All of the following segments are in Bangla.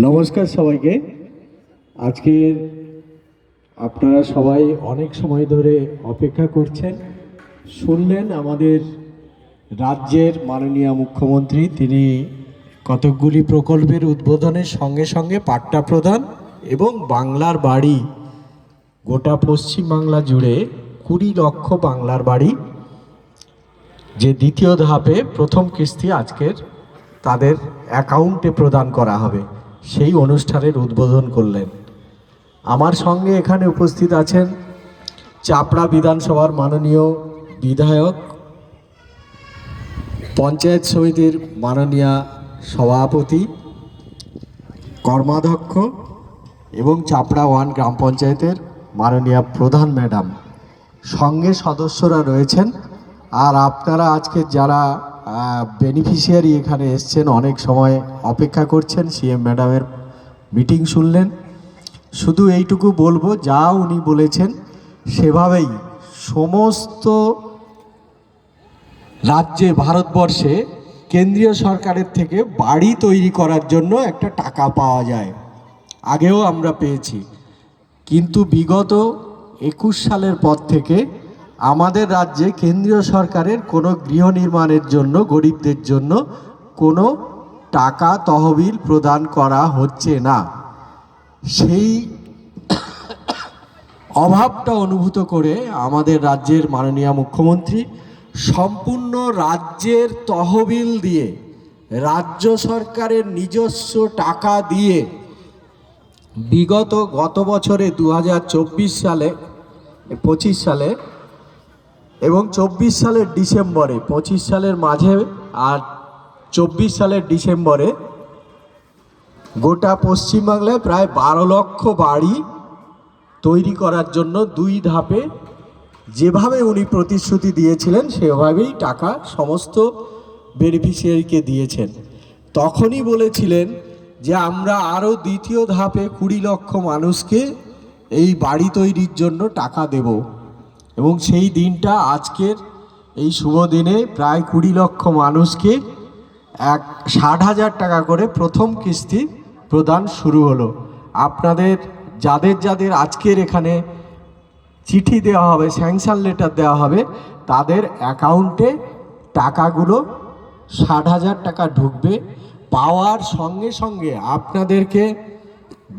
নমস্কার সবাইকে। আজকের আপনারা সবাই অনেক সময় ধরে অপেক্ষা করছেন, শুনলেন আমাদের রাজ্যের মাননীয় মুখ্যমন্ত্রী তিনি কতকগুলি প্রকল্পের উদ্বোধনের সঙ্গে সঙ্গে পাট্টা প্রদান এবং বাংলার বাড়ি, গোটা পশ্চিমবাংলা জুড়ে 20 লক্ষ বাংলার বাড়ি যে দ্বিতীয় ধাপে প্রথম কিস্তি আজকের তাদের অ্যাকাউন্টে প্রদান করা হবে, সেই অনুষ্ঠানের উদ্বোধন করলেন। আমার সঙ্গে এখানে উপস্থিত আছেন চাপড়া বিধানসভার মাননীয় বিধায়ক, পঞ্চায়েত সমিতির মাননীয় সভাপতি, কর্মাধ্যক্ষ এবং চাপড়া 1 গ্রাম পঞ্চায়েতের মাননীয় প্রধান ম্যাডাম, সঙ্গে সদস্যরা রয়েছেন। আর আপনারা আজকে যারা বেনিফিশিয়ারি এখানে এসছেন, অনেক সময় অপেক্ষা করছেন, সিএম ম্যাডামের মিটিং শুনলেন। শুধু এইটুকু বলবো, যা উনি বলেছেন সেভাবেই সমস্ত রাজ্যে, ভারতবর্ষে কেন্দ্রীয় সরকারের থেকে বাড়ি তৈরি করার জন্য একটা টাকা পাওয়া যায়। আগেও আমরা পেয়েছি, কিন্তু বিগত 21 সালের পর থেকে আমাদের রাজ্যে কেন্দ্রীয় সরকারের কোনো গৃহ নির্মাণের জন্য, গরিবদের জন্য কোনো টাকা তহবিল প্রদান করা হচ্ছে না। সেই অভাবটা অনুভূত করে আমাদের রাজ্যের মাননীয় মুখ্যমন্ত্রী সম্পূর্ণ রাজ্যের তহবিল দিয়ে, রাজ্য সরকারের নিজস্ব টাকা দিয়ে গত বছরে 2024 সালে, 25 সালে এবং 24 সালের ডিসেম্বরে, 25 সালের মাঝে আর 24 সালের ডিসেম্বরে গোটা পশ্চিমবাংলায় প্রায় 12 লক্ষ বাড়ি তৈরি করার জন্য 2 ধাপে যেভাবে উনি প্রতিশ্রুতি দিয়েছিলেন সেভাবেই টাকা সমস্ত বেনিফিশিয়ারিকে দিয়েছেন। তখনই বলেছিলেন যে আমরা আরও দ্বিতীয় ধাপে 20 লক্ষ মানুষকে এই বাড়ি তৈরির জন্য টাকা দেব, এবং সেই দিনটা আজকের এই শুভ দিনে প্রায় 20 লক্ষ মানুষকে 60,000 টাকা করে প্রথম কিস্তি প্রদান শুরু হলো। আপনাদের যাদের যাদের আজকের এখানে চিঠি দেওয়া হবে, স্যাংশন লেটার দেওয়া হবে, তাদের অ্যাকাউন্টে টাকাগুলো 60,000 টাকা ঢুকবে। পাওয়ার সঙ্গে সঙ্গে আপনাদেরকে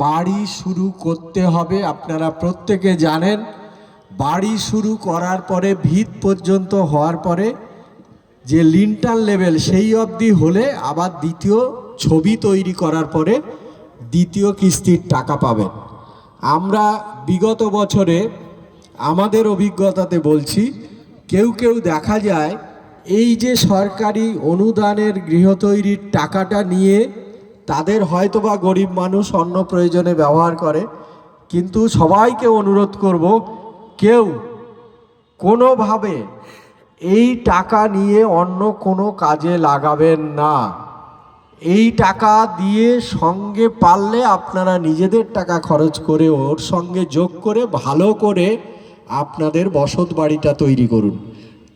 বাড়ি শুরু করতে হবে। আপনারা প্রত্যেকে জানেন, বাড়ি শুরু করার পরে, ভিত পর্যন্ত হওয়ার পরে যে লিন্টার লেভেল সেই অবধি হলে আবার দ্বিতীয় ছবি তৈরি করার পরে দ্বিতীয় কিস্তির টাকা পাবেন। আমরা বিগত বছরে আমাদের অভিজ্ঞতাতে বলছি, কেউ কেউ দেখা যায় এই যে সরকারি অনুদানের গৃহ তৈরির টাকাটা নিয়ে তাদের হয়তোবা গরিব মানুষ অন্য প্রয়োজনে ব্যবহার করে, কিন্তু সবাইকে অনুরোধ করব, কেউ কোনোভাবে এই টাকা নিয়ে অন্য কোনো কাজে লাগাবেন না। এই টাকা দিয়ে সঙ্গে পারলে আপনারা নিজেদের টাকা খরচ করে ওর সঙ্গে যোগ করে ভালো করে আপনাদের বসত বাড়িটা তৈরি করুন।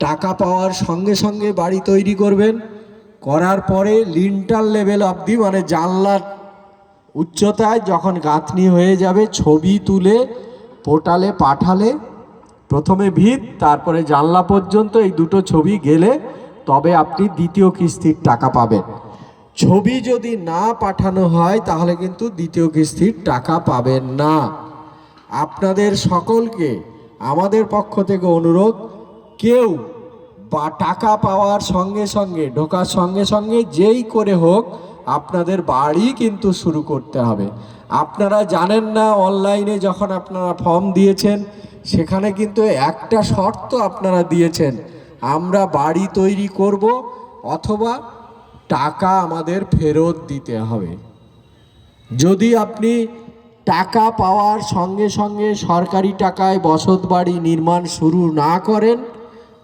টাকা পাওয়ার সঙ্গে সঙ্গে বাড়ি তৈরি করবেন, করার পরে লিন্টার লেভেল অবধি, মানে জানলার উচ্চতায় যখন গাঁথনি হয়ে যাবে, ছবি তুলে পোর্টালে পাঠালে, প্রথমে ভিত তারপরে জানলা পর্যন্ত এই দুটো ছবি গেলে তবে আপনি দ্বিতীয় কিস্তির টাকা পাবেন। ছবি যদি না পাঠানো হয় তাহলে কিন্তু দ্বিতীয় কিস্তির টাকা পাবেন না। আপনাদের সকলকে আমাদের পক্ষ থেকে অনুরোধ, কেউ বা টাকা পাওয়ার সঙ্গে সঙ্গে, ঢোকার সঙ্গে সঙ্গে যেই করে হোক আপনাদের বাড়ি কিন্তু শুরু করতে হবে। আপনারা জানেন না, অনলাইনে যখন আপনারা ফর্ম দিয়েছেন সেখানে কিন্তু একটা শর্ত আপনারা দিয়েছেন, আমরা বাড়ি তৈরি করব অথবা টাকা আমাদের ফেরত দিতে হবে। যদি আপনি টাকা পাওয়ার সঙ্গে সঙ্গে সরকারি টাকায় বসত বাড়ি নির্মাণ শুরু না করেন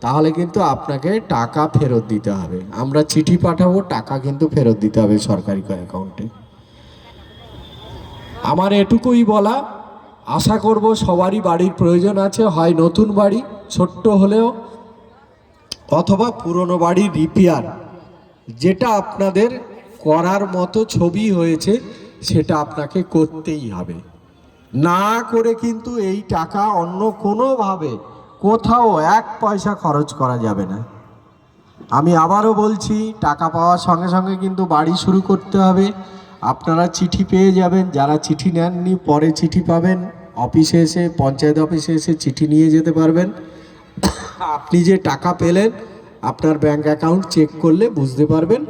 তাহলে কিন্তু আপনাকে টাকা ফেরত দিতে হবে। আমরা চিঠি পাঠাবো, টাকা কিন্তু ফেরত দিতে হবে সরকারি অ্যাকাউন্টে। আমার এটুকুই বলা, আশা করব সবারই বাড়ির প্রয়োজন আছে, হয় নতুন বাড়ি ছোট্ট হলেও, অথবা পুরনো বাড়ির রিপেয়ার, যেটা আপনাদের করার মতো ছবি হয়েছে সেটা আপনাকে করতেই হবে। না করে কিন্তু এই টাকা অন্য কোনোভাবে কোথাও 1 পয়সা খরচ করা যাবে না। আমি আবারও বলছি, টাকা পাওয়ার সঙ্গে সঙ্গে কিন্তু বাড়ি শুরু করতে হবে। আপনারা চিঠি পেয়ে যাবেন, যারা চিঠি নেননি পরে চিঠি পাবেন। অফিসে এসে, পঞ্চায়েত অফিসে এসে চিঠি নিয়ে যেতে পারবেন। আপনি যে টাকা পেলেন আপনার ব্যাংক অ্যাকাউন্ট চেক করলে বুঝতে পারবেন।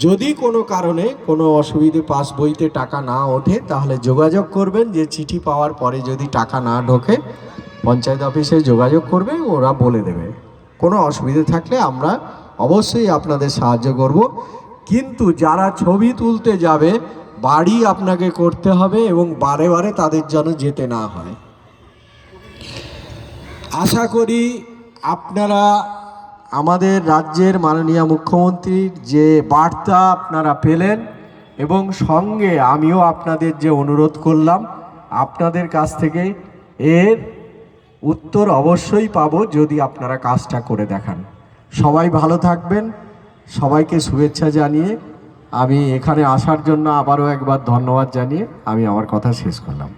যদি কোনো কারণে কোনো অসুবিধে পাস বইতে টাকা না ওঠে তাহলে যোগাযোগ করবেন, যে চিঠি পাওয়ার পরে যদি টাকা না ঢোকে পঞ্চায়েত অফিসে যোগাযোগ করবে, ওরা বলে দেবে। কোনো অসুবিধে থাকলে আমরা অবশ্যই আপনাদের সাহায্য করব। কিন্তু যারা ছবি তুলতে যাবে বাড়ি আপনাকে করতে হবে এবং বারে বারে তাদের যেন যেতে না হয়। আশা করি আপনারা আমাদের রাজ্যের মাননীয় মুখ্যমন্ত্রীর যে বার্তা আপনারা পেলেন, এবং সঙ্গে আমিও আপনাদের যে অনুরোধ করলাম আপনাদের কাছ থেকে এর উত্তর অবশ্যই পাবো যদি আপনারা কাজটা করে দেখান। সবাই ভালো থাকবেন। সবাইকে শুভেচ্ছা জানিয়ে আমি এখানে আসার জন্য আবারও একবার ধন্যবাদ জানিয়ে আমি আমার কথা শেষ করলাম।